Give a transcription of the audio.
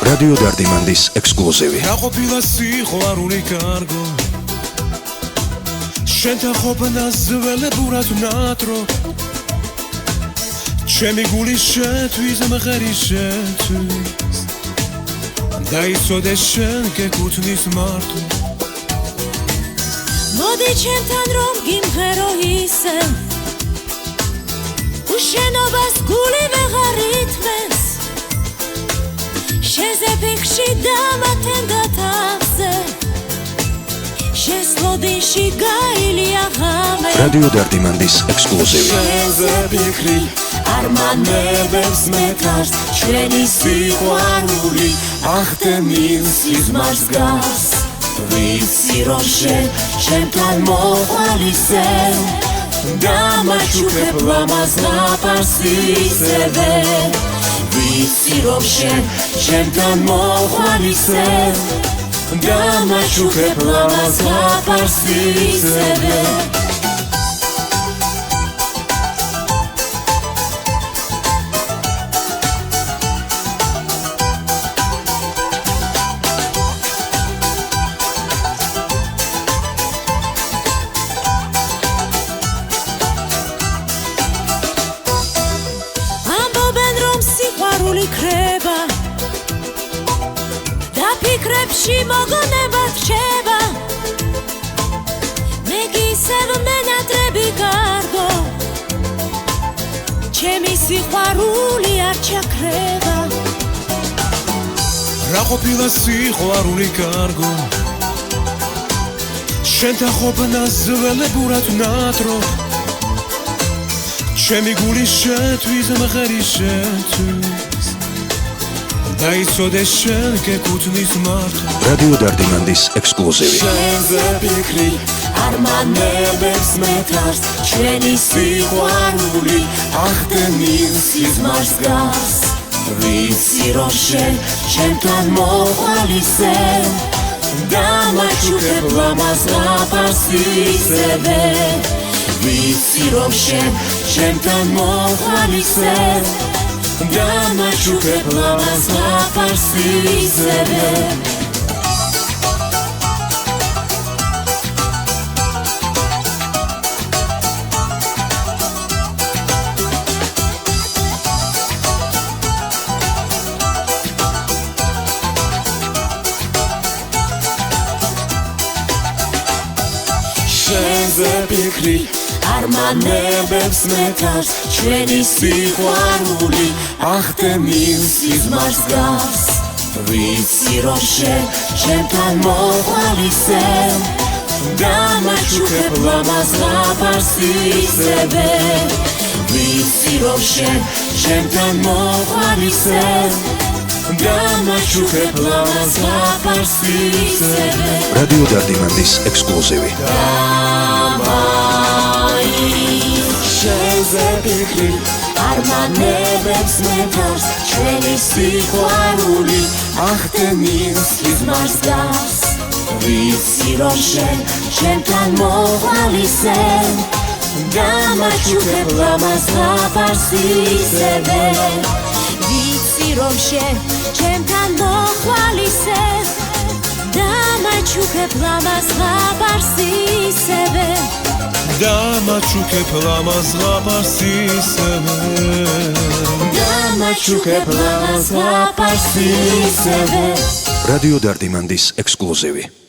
რადიო დარდიმანდის ექსკლუზივი. რა ყოფილა სიყვარული კარგო შენთან ყოფნას ველებურად ვნატრო ჩემი გული შეთვის მღერი შეთვის დაიცოდე შენ გეკუთვნის მარტო მოდი ჩემთან რომ გიმღერო ისე უშენობას გული ვეღარ ითმენს შენზე ფიქში დამათენდა თავზე შენს ლოდინში გაილია ღამე რადიო დარდიმანდის ექსკლუზივი. შენზე ფიქრი არმანებებს მეტარს ჩვენი სიყვარული ახდენილ სიზმარს გავს ვიცი რომ შენ ჩემთან მოყვალისე დამაჩუქებ ლამაზ ლაპარს ისევე ვიცი რომ შენ ჩემთან მოყვალისე დამაჩუქებ ლამაზ ლაპარს ისევე kreba da pikrepshi mogoნება რჩება მე გისევ მენატრები კარგო ჩემი სიყვარული არ ჩაქრება რა ყოფილა სიყვარული კარგო შენთან ყოფნას ველებურად ვნატრო ჩემი გული შეთვის მღერი შეთვის დაიცოდე შენ გეკუთვნის მარტო რადიო დარდიმანდის ექსკლუზივი. შენზე ფიქრი არმანებებს მეტარს ჩვენი სიყვარული ახდენილ სიზმარს გავს ვიცი რომ შენ ჩემთან მოყვალისე დამაჩუქებ ლამაზ ლაპარს ისევე ვიცი რომ შენ ჩემთან მოყვალისე დამაჩუქებ ლამაზ ლაპარს ისევე შენზე ფიქრი არმანებებს მეტარს ჩვენი სიყვარული ახდენილ სიზმარს გავს ვიცი რომ შენ ჩემთან მოყვალისე დამაჩუქებ ლამაზ ლაპარს ისევე ვიცი რომ შენ ჩემთან მოყვალისე დამაჩუქებ ლამაზ ლაპარს ისევე რადიო დარდიმანდის ექსკლუზივი. შენზე ფიქრი არმანებებს მეტარს ჩვენი სიყვარული ახდენილ სიზმარს გავს ვიცი რომ შენ ჩემთან მოყვალისე დამაჩუქებ ლამაზ ლაპარს ისევე ვიცი რომ შენ ჩემთან მოყვალისე დამაჩუქებ ლამაზ ლაპარს ისევე დამაჩუქებ ლამაზ ლაპარს ისევე დამაჩუქებ ლამაზ ლაპარს ისევე რადიო დარდიმანდის ექსკლუზივი.